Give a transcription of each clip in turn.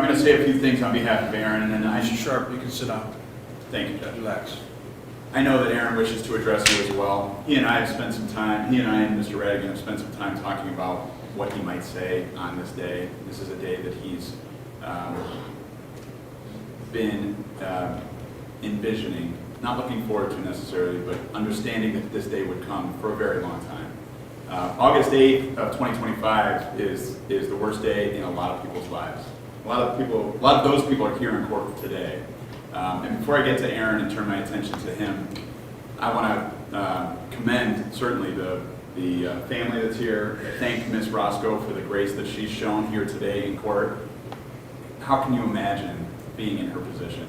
going to say a few things on behalf of Aaron, and then Mr. Sharp, you can sit down. Thank you, Judge. Relax. I know that Aaron wishes to address you as well. He and I have spent some time, he and I and Mr. Radigan have spent some time talking about what he might say on this day. This is a day that he's been envisioning, not looking forward to necessarily, but understanding that this day would come for a very long time. August 8th of 2025 is the worst day in a lot of people's lives. A lot of those people are here in court today. And before I get to Aaron and turn my attention to him, I want to commend certainly the family that's here. Thank Ms. Roscoe for the grace that she's shown here today in court. How can you imagine being in her position?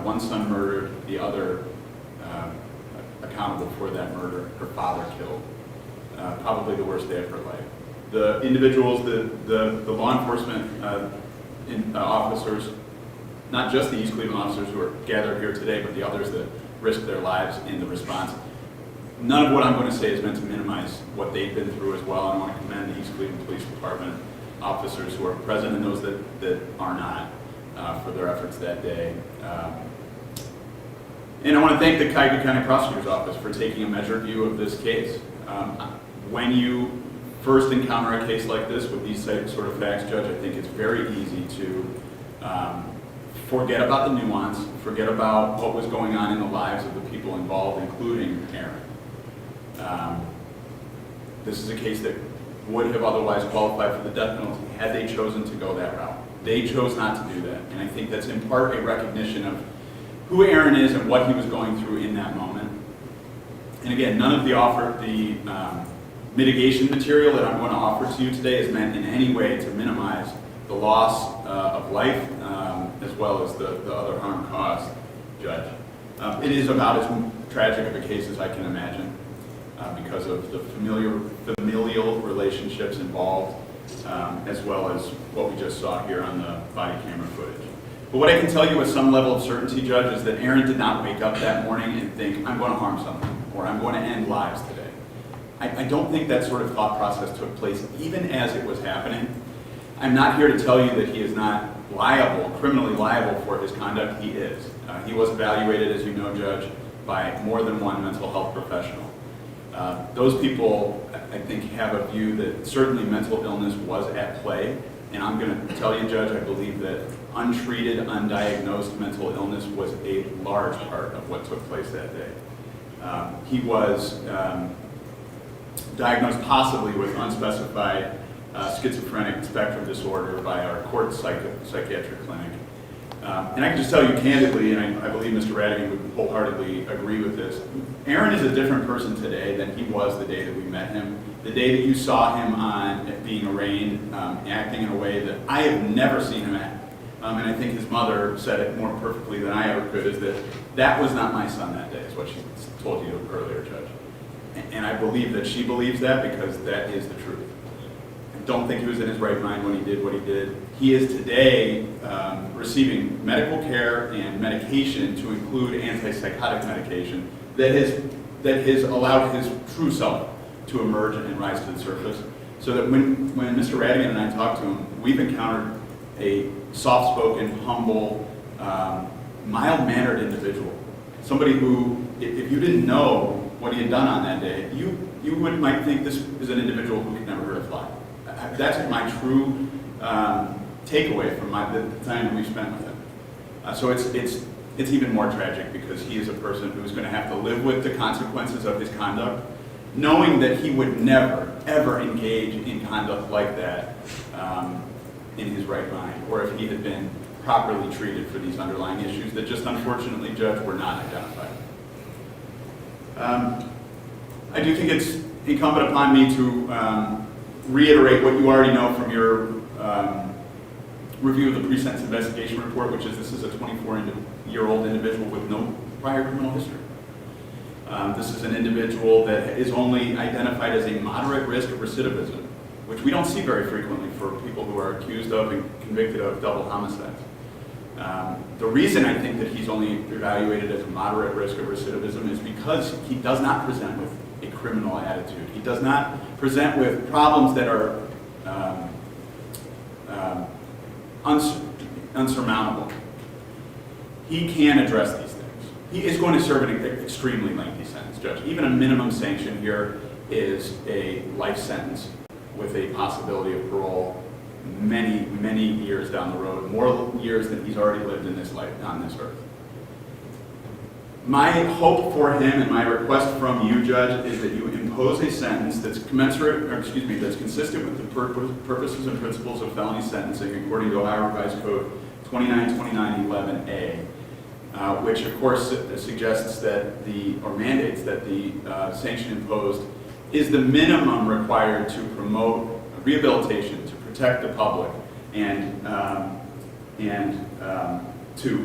One son murdered, the other accountable for that murder, her father killed. Probably the worst day of her life. The individuals, the law enforcement officers, not just the East Cleveland officers who are gathered here today, but the others that risked their lives in the response. None of what I'm going to say is meant to minimize what they've been through as well. I want to commend the East Cleveland Police Department officers who are present and those that are not for their efforts that day. And I want to thank the Cuyahoga County Prosecutor's Office for taking a measured view of this case. When you first encounter a case like this with these sort of facts, Judge, I think it's very easy to forget about the nuance, forget about what was going on in the lives of the people involved, including Aaron. This is a case that would have otherwise qualified for the death penalty had they chosen to go that route. They chose not to do that, and I think that's in part a recognition of who Aaron is and what he was going through in that moment. And again, none of the mitigation material that I'm going to offer to you today is meant in any way to minimize the loss of life as well as the other harm caused, Judge. It is about as tragic of a case as I can imagine because of the familial relationships involved as well as what we just saw here on the body camera footage. But what I can tell you with some level of certainty, Judge, is that Aaron did not wake up that morning and think, I'm going to harm someone or I'm going to end lives today. I don't think that sort of thought process took place even as it was happening. I'm not here to tell you that he is not liable, criminally liable for his conduct. He is. He was evaluated, as you know, Judge, by more than one mental health professional. Those people, I think, have a view that certainly mental illness was at play. And I'm going to tell you, Judge, I believe that untreated, undiagnosed mental illness was a large part of what took place that day. He was diagnosed possibly with unspecified schizophrenic spectrum disorder by our court psychiatric clinic. And I can just tell you candidly, and I believe Mr. Radigan would wholeheartedly agree with this, Aaron is a different person today than he was the day that we met him. The day that you saw him on being arraigned, acting in a way that I have never seen him act. And I think his mother said it more perfectly than I ever could, is that was not my son that day, is what she told you earlier, Judge. And I believe that she believes that because that is the truth. I don't think he was in his right mind when he did what he did. He is today receiving medical care and medication to include antipsychotic medication that has allowed his true self to emerge and rise to the surface. So that when Mr. Radigan and I talked to him, we've encountered a soft-spoken, humble, mild-mannered individual. Somebody who, if you didn't know what he had done on that day, you might think this is an individual who could never hurt a fly. That's my true takeaway from the time that we've spent with him. So it's even more tragic because he is a person who's going to have to live with the consequences of his conduct, knowing that he would never, ever engage in conduct like that in his right mind, or if he had been properly treated for these underlying issues that just unfortunately, Judge, were not identified. I do think it's incumbent upon me to reiterate what you already know from your review of the pre-sentence investigation report, which is this is a 24-year-old individual with no prior criminal history. This is an individual that is only identified as a moderate risk of recidivism, which we don't see very frequently for people who are accused of and convicted of double homicides. The reason I think that he's only evaluated as a moderate risk of recidivism is because he does not present with a criminal attitude. He does not present with problems that are unsurmountable, he can address these things. He is going to serve an extremely lengthy sentence, Judge. Even a minimum sanction here is a life sentence with a possibility of parole many, many years down the road, more years than he's already lived in this life on this earth. My hope for him and my request from you, Judge, is that you impose a sentence that's that's consistent with the purposes and principles of felony sentencing according to Ohio Revised Code 292911A, which of course suggests that or mandates that the sanction imposed is the minimum required to promote rehabilitation, to protect the public, and to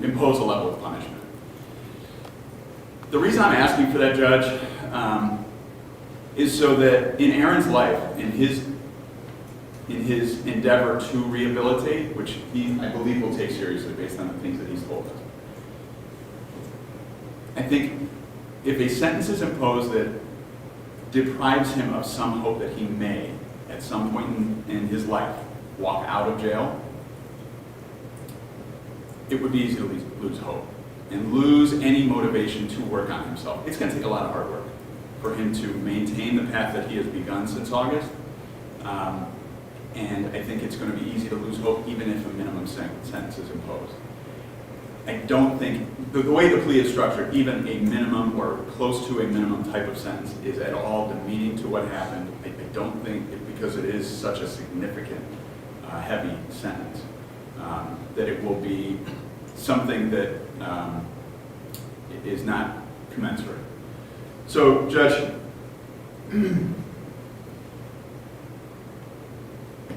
impose a level of punishment. The reason I'm asking for that, Judge, is so that in Aaron's life, in his endeavor to rehabilitate, which he, I believe, will take seriously based on the things that he's told us, I think if a sentence is imposed that deprives him of some hope that he may, at some point in his life, walk out of jail, it would be easy to lose hope and lose any motivation to work on himself. It's going to take a lot of hard work for him to maintain the path that he has begun since August. And I think it's going to be easy to lose hope even if a minimum sentence is imposed. I don't think, the way the plea is structured, even a minimum or close to a minimum type of sentence is at all demeaning to what happened. I don't think, because it is such a significant, heavy sentence, that it will be something that is not commensurate. So, Judge,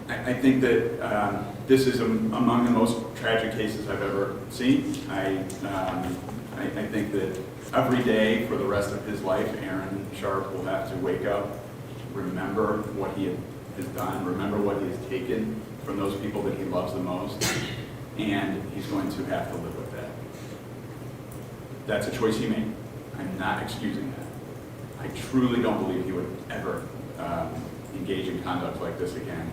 I think that this is among the most tragic cases I've ever seen. I think that every day for the rest of his life, Aaron Sharp will have to wake up, remember what he has done, remember what he has taken from those people that he loves the most, and he's going to have to live with that. That's a choice he made. I'm not excusing that. I truly don't believe he would ever engage in conduct like this again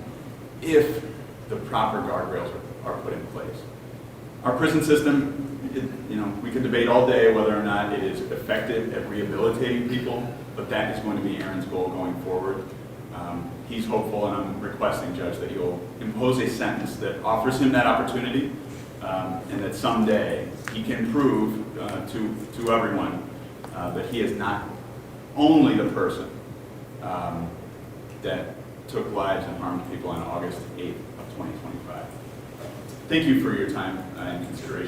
if the proper guardrails are put in place. Our prison system, we could debate all day whether or not it is effective at rehabilitating people, but that is going to be Aaron's goal going forward. He's hopeful, and I'm requesting, Judge, that you'll impose a sentence that offers him that opportunity, and that someday he can prove to everyone that he is not only the person that took lives and harmed people on August 8th of 2025. Thank you for your time and consideration.